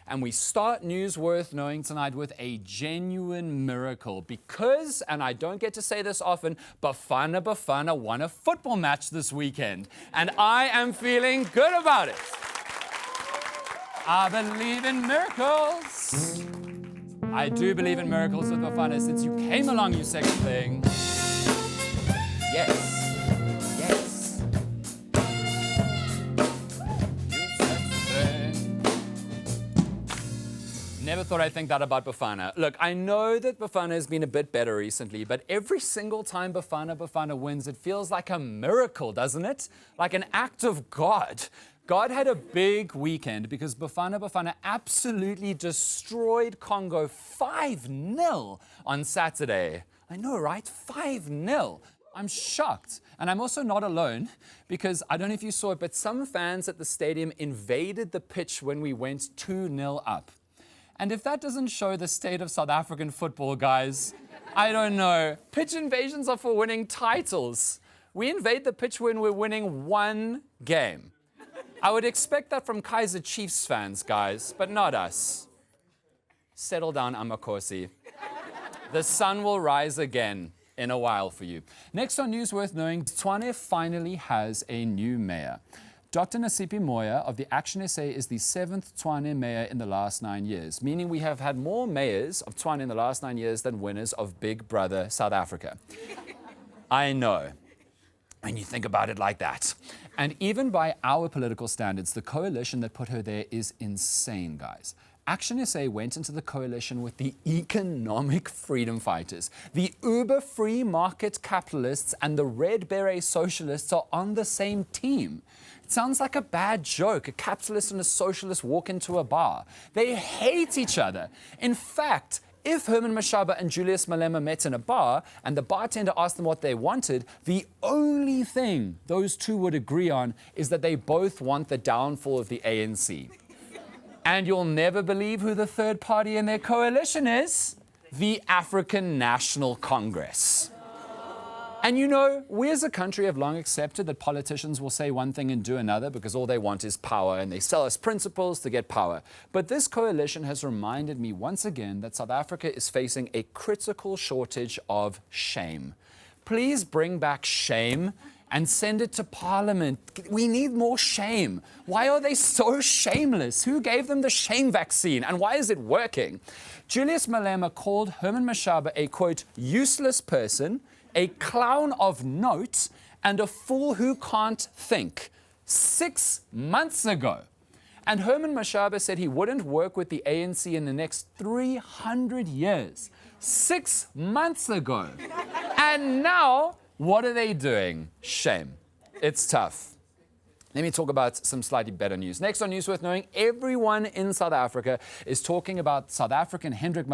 and we start News Worth Knowing tonight with a genuine miracle because, and I don't get to say this often, Bafana won a football match this weekend, and I am feeling good about it. I believe in miracles. I do believe in miracles with Bafana. Since you came along, you second thing. Yes. Yes. Never thought I'd think that about Bafana. Look, I know that Bafana has been a bit better recently, but every single time Bafana wins, it feels like a miracle, doesn't it? Like an act of God. God had a big weekend because Bafana absolutely destroyed Congo 5-0 on Saturday. I know, right? 5-0. I'm shocked. And I'm also not alone because I don't know if you saw it, but some fans at the stadium invaded the pitch when we went 2-0 up. And if that doesn't show the state of South African football, guys, I don't know. Pitch invasions are for winning titles. We invade the pitch when we're winning one game. I would expect that from Kaizer Chiefs fans, guys, but not us. Settle down, Amakosi. The sun will rise again in a while for you. Next on News Worth Knowing, Tshwane finally has a new mayor. Dr. Nasipi Moya of the Action SA is the 7th Tshwane mayor in the last 9 years, meaning we have had more mayors of Tshwane in the last 9 years than winners of Big Brother South Africa. I know. When you think about it like that. And even by our political standards, the coalition that put her there is insane, guys. Action SA went into the coalition with the economic freedom fighters. The uber free market capitalists and the red beret socialists are on the same team. It sounds like a bad joke. A capitalist and a socialist walk into a bar. They hate each other. In fact, if Herman Mashaba and Julius Malema met in a bar and the bartender asked them what they wanted, the only thing those two would agree on is that they both want the downfall of the ANC. And you'll never believe who the third party in their coalition is. The African National Congress. And you know, we as a country have long accepted that politicians will say one thing and do another because all they want is power and they sell us principles to get power. But this coalition has reminded me once again that South Africa is facing a critical shortage of shame. Please bring back shame and send it to Parliament. We need more shame. Why are they so shameless? Who gave them the shame vaccine and why is it working? Julius Malema called Herman Mashaba a, quote, useless person, a clown of note, and a fool who can't think 6 months ago. And Herman Mashaba said he wouldn't work with the ANC in the next 300 years. 6 months ago. And now, what are they doing? Shame. It's tough. Let me talk about some slightly better news. Next on News Worth Knowing, everyone in South Africa is talking about South African Hendrik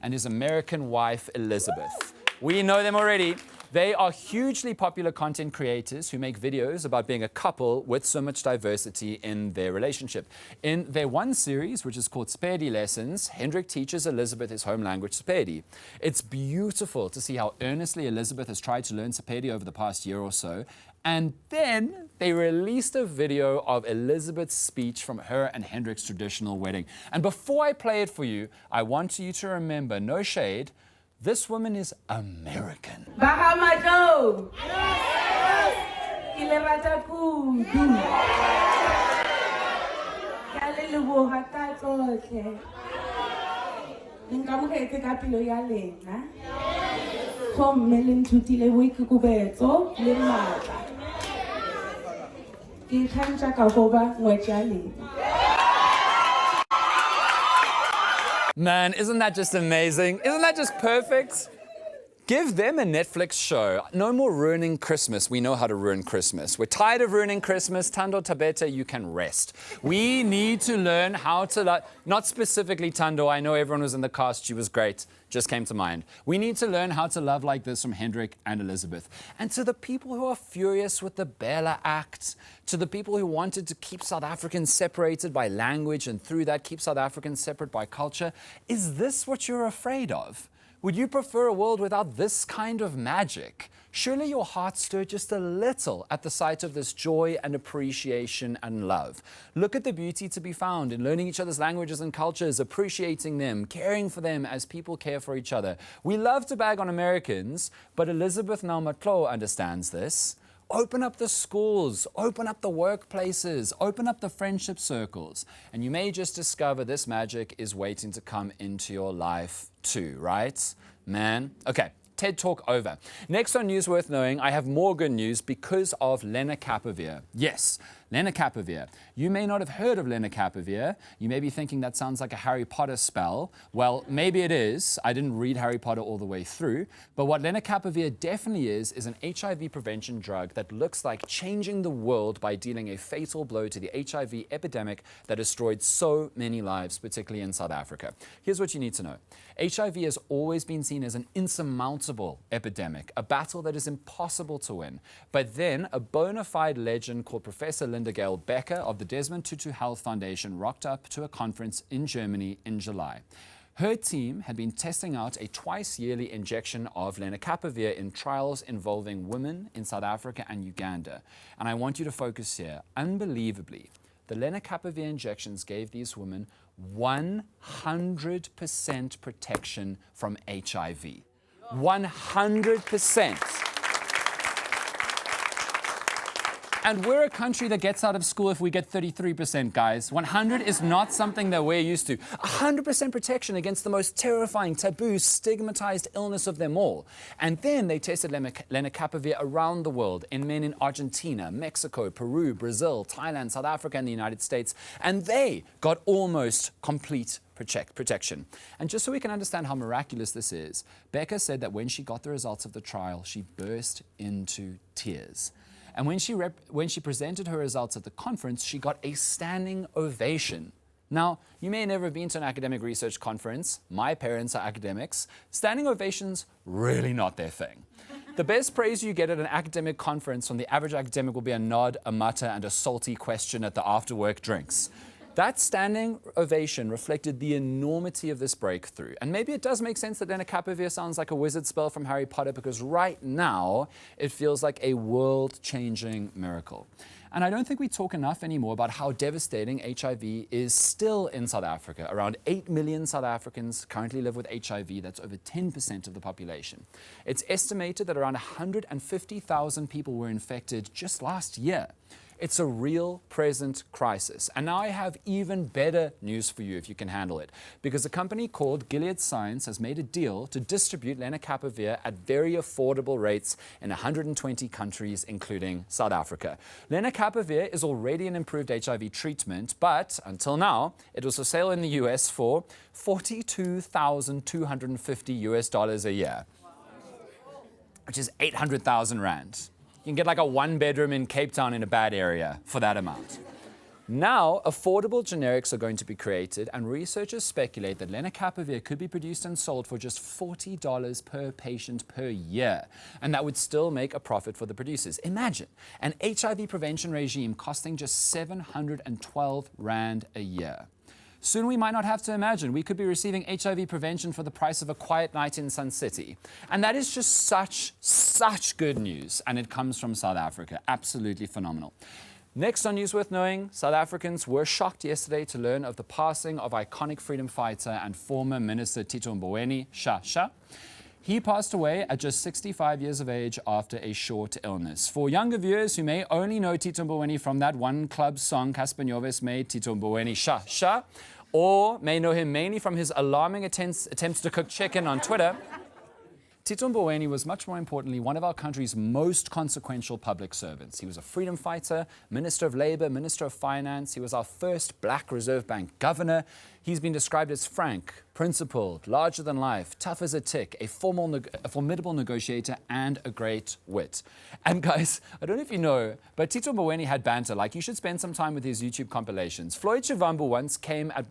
and his American wife, Elizabeth. We know them already. They are hugely popular content creators who make videos about being a couple with so much diversity in their relationship. In their one series, which is called Sepedi Lessons, Hendrik teaches Elizabeth his home language, Sepedi. It's beautiful to see how earnestly Elizabeth has tried to learn Sepedi over the past year or so. And then they released a video of Elizabeth's speech from her and Hendrik's traditional wedding. And before I play it for you, I want you to remember, no shade, this woman is American. Bahamato. Man, isn't that just amazing? Isn't that just perfect? Give them a Netflix show. No more ruining Christmas. We know how to ruin Christmas. We're tired of ruining Christmas. Tando Tabeta, you can rest. We need to learn how to love, not specifically Tando. I know everyone was in the cast. She was great. Just came to mind. We need to learn how to love like this from Hendrik and Elizabeth. And to the people who are furious with the Bela Act, to the people who wanted to keep South Africans separated by language and through that keep South Africans separate by culture, is this what you're afraid of? Would you prefer a world without this kind of magic? Surely your heart stirred just a little at the sight of this joy and appreciation and love. Look at the beauty to be found in learning each other's languages and cultures, appreciating them, caring for them as people care for each other. We love to bag on Americans, but Elizabeth Naumatlo understands this. Open up the schools, open up the workplaces, open up the friendship circles, and you may just discover this magic is waiting to come into your life too, right? Man. Okay. TED Talk over. Next on News Worth Knowing, I have more good news because of Lenacavir. Yes, Lenacavir. You may not have heard of Lenacavir. You may be thinking that sounds like a Harry Potter spell. Well, maybe it is. I didn't read Harry Potter all the way through. But what Lenacavir definitely is an HIV prevention drug that looks like changing the world by dealing a fatal blow to the HIV epidemic that destroyed so many lives, particularly in South Africa. Here's what you need to know. HIV has always been seen as an insurmountable epidemic, a battle that is impossible to win. But then a bona fide legend called Professor Linda Gale Becker of the Desmond Tutu Health Foundation rocked up to a conference in Germany in July. Her team had been testing out a twice-yearly injection of Lenacavir in trials involving women in South Africa and Uganda. And I want you to focus here. Unbelievably, the Lenacavir injections gave these women 100% protection from HIV. 100%. And we're a country that gets out of school if we get 33%, guys. 100 is not something that we're used to. 100% protection against the most terrifying, taboo, stigmatized illness of them all. And then they tested Lenacavir around the world in men in Argentina, Mexico, Peru, Brazil, Thailand, South Africa, and the United States. And they got almost complete protection. And just so we can understand how miraculous this is, Becca said that when she got the results of the trial, she burst into tears. And when she presented her results at the conference, she got a standing ovation. Now, you may never have been to an academic research conference. My parents are academics. Standing ovations, really not their thing. The best praise you get at an academic conference from the average academic will be a nod, a mutter, and a salty question at the after-work drinks. That standing ovation reflected the enormity of this breakthrough. And maybe it does make sense that Lenacavir sounds like a wizard spell from Harry Potter, because right now it feels like a world-changing miracle. And I don't think we talk enough anymore about how devastating HIV is still in South Africa. Around 8 million South Africans currently live with HIV. That's over 10% of the population. It's estimated that around 150,000 people were infected just last year. It's a real present crisis. And now I have even better news for you if you can handle it. Because a company called Gilead Science has made a deal to distribute Lenacavir at very affordable rates in 120 countries, including South Africa. Lenacavir is already an improved HIV treatment, but until now, it was for sale in the US for $42,250 a year, which is 800,000 Rand. You can get like a one-bedroom in Cape Town in a bad area for that amount. Now, affordable generics are going to be created, and researchers speculate that Lenacavir could be produced and sold for just $40 per patient per year. And that would still make a profit for the producers. Imagine an HIV prevention regime costing just 712 Rand a year. Soon we might not have to imagine. We could be receiving HIV prevention for the price of a quiet night in Sun City. And that is just such good news. And it comes from South Africa. Absolutely phenomenal. Next on News Worth Knowing, South Africans were shocked yesterday to learn of the passing of iconic freedom fighter and former Minister Tito Mboweni, Sha. He passed away at just 65 years of age after a short illness. For younger viewers who may only know Tito Mboweni from that one club song Casper Nyovest made, Tito Mboweni Sha, or may know him mainly from his alarming attempts to cook chicken on Twitter, Tito Mboweni was much more importantly one of our country's most consequential public servants. He was a freedom fighter, Minister of Labour, Minister of Finance. He was our first black Reserve Bank governor. He's been described as frank, principled, larger than life, tough as a tick, a formidable negotiator, and a great wit. And guys, I don't know if you know, but Tito Mboweni had banter. Like, you should spend some time with his YouTube compilations. Floyd Shivambu once came at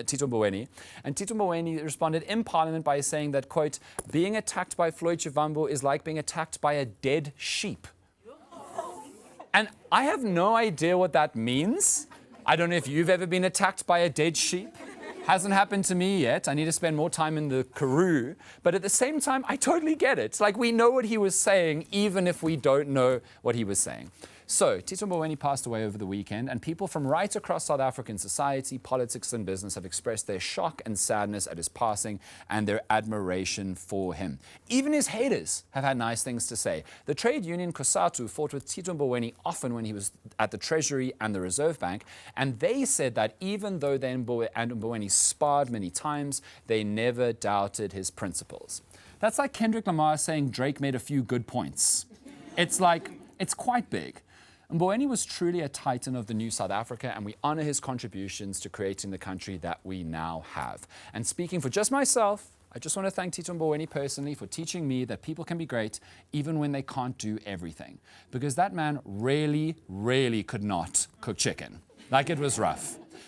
Tito Mboweni, and Tito Mboweni responded in Parliament by saying that, quote, being attacked by Floyd Shivambu is like being attacked by a dead sheep. And I have no idea what that means. I don't know if you've ever been attacked by a dead sheep. Hasn't happened to me yet. I need to spend more time in the Karoo. But at the same time, I totally get it. It's like we know what he was saying, even if we don't know what he was saying. So, Tito Mboweni passed away over the weekend, and people from right across South African society, politics and business have expressed their shock and sadness at his passing and their admiration for him. Even his haters have had nice things to say. The trade union COSATU fought with Tito Mboweni often when he was at the Treasury and the Reserve Bank, and they said that even though they and Mboweni sparred many times, they never doubted his principles. That's like Kendrick Lamar saying Drake made a few good points. It's quite big. Mboweni was truly a titan of the new South Africa, and we honor his contributions to creating the country that we now have. And speaking for just myself, I just want to thank Tito Mboweni personally for teaching me that people can be great even when they can't do everything. Because that man really, really could not cook chicken. Like, it was rough.